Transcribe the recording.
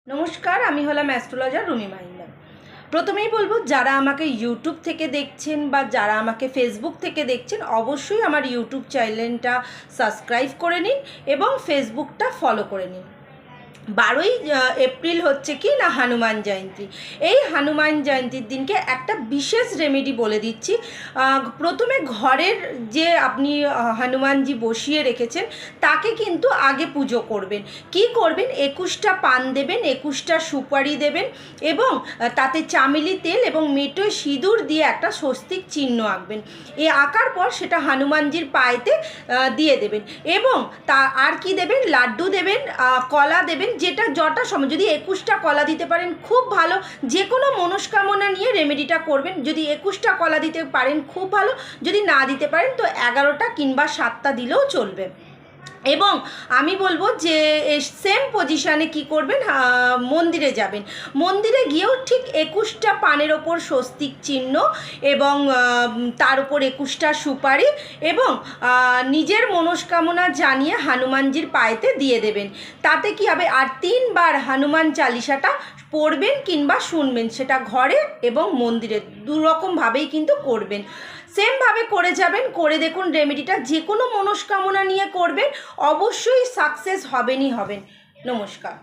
নমস্কার, আমি হলাম অ্যাস্ট্রোলজার রুমি মাইন্ডার। প্রথমেই বলবো, যারা আমাকে ইউটিউব থেকে দেখছেন বা যারা আমাকে ফেসবুক থেকে দেখছেন, অবশ্যই আমার ইউটিউব চ্যানেলটা সাবস্ক্রাইব করে নিন এবং ফেসবুকটা ফলো করে নিন। 12ই এপ্রিল হচ্ছে কি না হনুমান জয়ন্তী। এই হনুমান জয়ন্তীর দিনকে একটা বিশেষ রেমেডি বলে দিচ্ছি। প্রথমে ঘরের যে আপনি হনুমানজি বসিয়ে রেখেছেন তাকে কিন্তু আগে পুজো করবেন। কি করবেন? 21টা পান দেবেন, 21টা সুপারি দেবেন এবং তাতে চামেলি তেল এবং মেটোয় সিঁদুর দিয়ে একটা স্বস্তিক চিহ্ন আঁকবেন। এই আঁকার পর সেটা হনুমানজির পায়েতে দিয়ে দেবেন এবং তা আর কি দেবেন? লাড্ডু দেবেন, কলা দেবেন, যেটা যটা সময়। যদি 21টা কলা দিতে পারেন খুব ভালো, যে কোনো মনস্কামনা নিয়ে রেমেডিটা করবেন। যদি 21টা কলা দিতে পারেন খুব ভালো, যদি না দিতে পারেন তো 11টা কিংবা 7টা দিলেও চলবে। এবং আমি বলবো যে সেম পজিশানে কি করবেন, মন্দিরে যাবেন। মন্দিরে গিয়েও ঠিক 21টা পানের ওপর স্বস্তিক চিহ্ন এবং তার উপর 21টা সুপারি এবং নিজের মনস্কামনা জানিয়ে হনুমানজির পায়েতে দিয়ে দেবেন। তাতে কি হবে? আর 3বার হনুমান চালিসাটা পড়বেন কিংবা শুনবেন, সেটা ঘরে এবং মন্দিরে দুরকমভাবেই কিন্তু করবেন। সেমভাবে করে যাবেন, করে দেখুন রেমেডিটা। যে কোনো মনস্কামনা নিয়ে করবেন, অবশ্যই সাকসেস হবেনই হবেন। নমস্কার।